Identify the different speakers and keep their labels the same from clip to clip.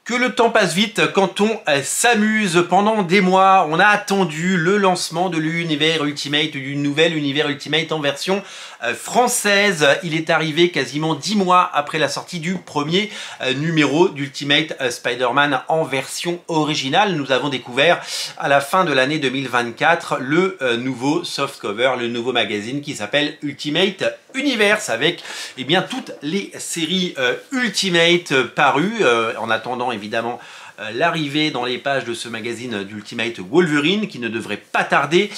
Speaker 1: Que le temps passe vite quand on s'amuse. Pendant des mois, on a attendu le lancement de l'univers Ultimate, du nouvel univers Ultimate en version française. Il est arrivé quasiment 10 mois après la sortie du premier numéro d'Ultimate Spider-Man en version originale. Nous avons découvert à la fin de l'année 2024 le nouveau softcover, le nouveau magazine qui s'appelle Ultimate Universe avec toutes les séries Ultimate parues en attendant évidemment l'arrivée dans les pages de ce magazine d'Ultimate Wolverine qui ne devrait pas tarder.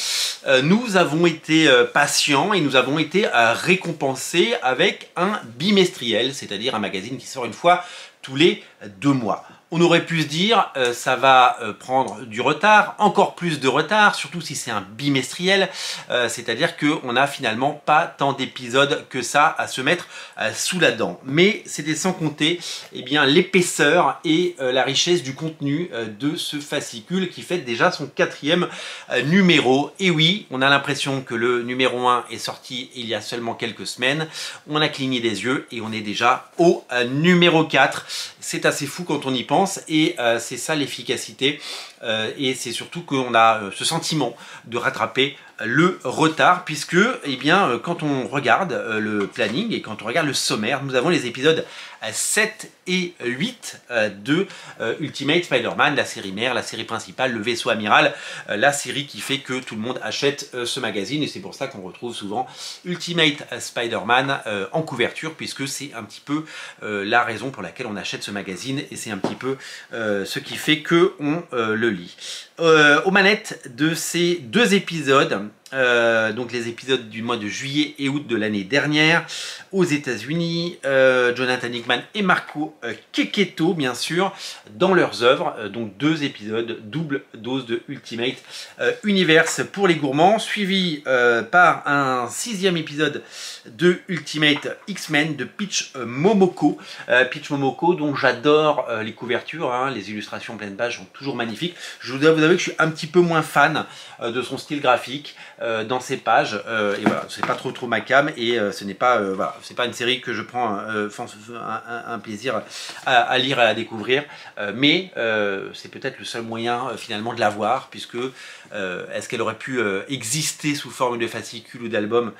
Speaker 1: Nous avons été patients et nous avons été récompensés avec un bimestriel, c'est-à-dire un magazine qui sort une fois tous les 2 mois. On aurait pu se dire ça va prendre du retard, encore plus de retard, surtout si c'est un bimestriel, c'est-à-dire qu'on n'a finalement pas tant d'épisodes que ça à se mettre sous la dent. Mais c'était sans compter l'épaisseur et la richesse du contenu de ce fascicule qui fête déjà son 4e numéro. Et oui, on a l'impression que le numéro 1 est sorti il y a seulement quelques semaines, on a cligné des yeux et on est déjà au numéro 4. C'est assez fou quand on y pense. Et c'est ça l'efficacité et c'est surtout qu'on a ce sentiment de rattraper le retard puisque quand on regarde le planning et quand on regarde le sommaire, nous avons les épisodes 7 et 8 de Ultimate Spider-Man, la série mère, la série principale, le vaisseau amiral, la série qui fait que tout le monde achète ce magazine et c'est pour ça qu'on retrouve souvent Ultimate Spider-Man en couverture puisque c'est un petit peu la raison pour laquelle on achète ce magazine et c'est un petit peu ce qui fait que on le lit. Aux manettes de ces 2 épisodes, donc les épisodes du mois de juillet et août de l'année dernière, aux États-Unis, Jonathan Hickman et Marco Checchetto, bien sûr, dans leurs œuvres. Donc 2 épisodes, double dose de Ultimate Universe pour les gourmands, suivi par un 6e épisode de Ultimate X-Men de Peach Momoko. Peach Momoko, dont j'adore les couvertures, les illustrations pleine page sont toujours magnifiques. Je dois vous avouer que je suis un petit peu moins fan de son style graphique dans ses pages et voilà, c'est pas trop ma cam et ce n'est pas c'est pas une série que je prends un plaisir à lire et à découvrir, mais c'est peut-être le seul moyen finalement de la voir puisque est-ce qu'elle aurait pu exister sous forme de fascicule ou d'album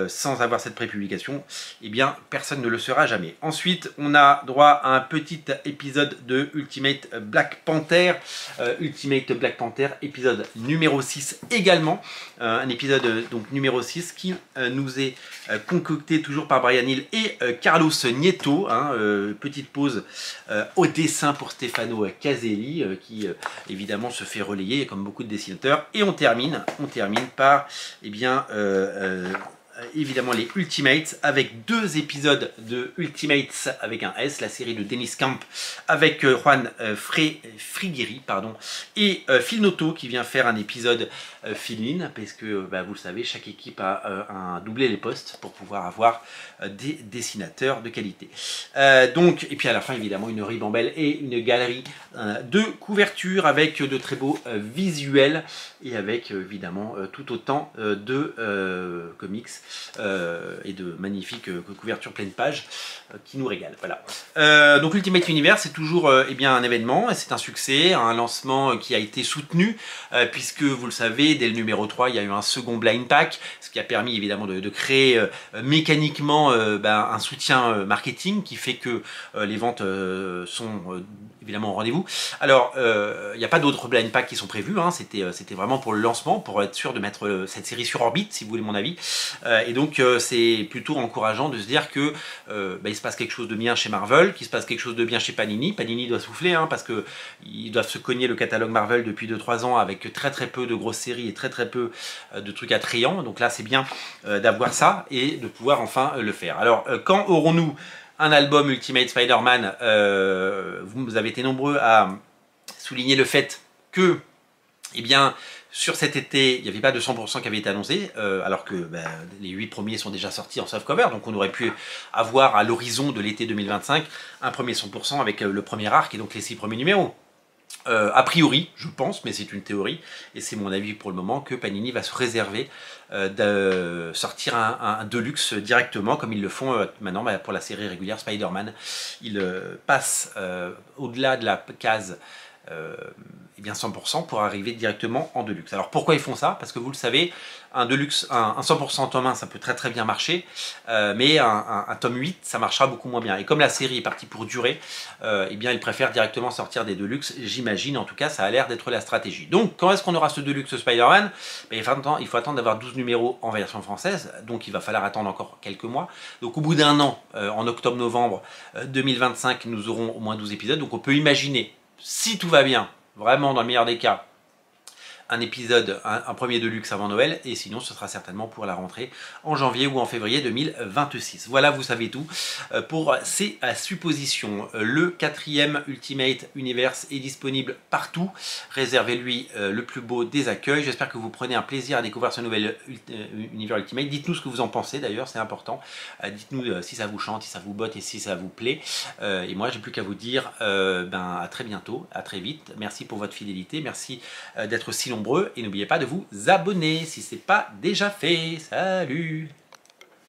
Speaker 1: sans avoir cette prépublication? Eh bien personne ne le saura jamais. Ensuite on a droit à un petit épisode de Ultimate Black Panther, Ultimate Black Panther épisode numéro 6 également, un épisode donc numéro 6 qui nous est concocté toujours par Brian Hill et Carlos Nieto, petite pause au dessin pour Stefano Caselli qui évidemment se fait relayer comme beaucoup de dessinateurs et on termine par évidemment les Ultimates avec 2 épisodes de Ultimates avec un S, la série de Dennis Camp avec Juan Frigeri et Phil Noto qui vient faire un épisode fill-in parce que vous le savez, chaque équipe a un doublé les postes pour pouvoir avoir des dessinateurs de qualité. Et puis à la fin évidemment une ribambelle et une galerie de couvertures avec de très beaux visuels et avec évidemment tout autant de comics et de magnifiques couvertures pleine page qui nous régalent. Voilà. Donc Ultimate Universe c'est toujours un événement, c'est un succès, un lancement qui a été soutenu puisque vous le savez, dès le numéro 3 il y a eu un second blind pack, ce qui a permis évidemment de créer mécaniquement un soutien marketing qui fait que les ventes sont évidemment au rendez-vous. Alors il n'y a pas d'autres blind packs qui sont prévus, c'était vraiment pour le lancement, pour être sûr de mettre cette série sur orbite si vous voulez mon avis. Et donc c'est plutôt encourageant de se dire que il se passe quelque chose de bien chez Marvel, qu'il se passe quelque chose de bien chez Panini. Panini doit souffler parce que ils doivent se cogner le catalogue Marvel depuis 2-3 ans avec très peu de grosses séries et très peu de trucs attrayants. Donc là c'est bien d'avoir ça et de pouvoir enfin le faire. Alors quand aurons-nous un album Ultimate Spider-Man? Vous avez été nombreux à souligner le fait que sur cet été, il n'y avait pas de 100% qui avait été annoncé, alors que les 8 premiers sont déjà sortis en softcover, donc on aurait pu avoir à l'horizon de l'été 2025 un premier 100% avec le premier arc et donc les 6 premiers numéros. A priori, je pense, mais c'est une théorie, et c'est mon avis pour le moment, que Panini va se réserver de sortir un Deluxe directement, comme ils le font maintenant pour la série régulière Spider-Man. Ils passent au-delà de la case eh bien 100% pour arriver directement en Deluxe. Alors pourquoi ils font ça? Parce que vous le savez, un Deluxe, un 100% tome 1, ça peut très bien marcher, mais un tome 8, ça marchera beaucoup moins bien. Et comme la série est partie pour durer, eh bien ils préfèrent directement sortir des Deluxe, j'imagine, en tout cas ça a l'air d'être la stratégie. Donc quand est-ce qu'on aura ce Deluxe Spider-Man? Il faut attendre d'avoir 12 numéros en version française, donc il va falloir attendre encore quelques mois. Donc au bout d'un an, en octobre-novembre 2025, nous aurons au moins 12 épisodes, donc on peut imaginer, si tout va bien, vraiment dans le meilleur des cas, un épisode, un premier Deluxe avant Noël, et sinon ce sera certainement pour la rentrée en janvier ou en février 2026. Voilà, vous savez tout pour ces suppositions. Le 4e Ultimate Universe est disponible partout. Réservez-lui le plus beau des accueils. J'espère que vous prenez un plaisir à découvrir ce nouvel univers Ultimate. Dites-nous ce que vous en pensez d'ailleurs, c'est important. Dites-nous si ça vous chante, si ça vous botte et si ça vous plaît. Et moi, j'ai plus qu'à vous dire à très bientôt, à très vite. Merci pour votre fidélité, merci d'être si nombreux et n'oubliez pas de vous abonner si ce n'est pas déjà fait. Salut!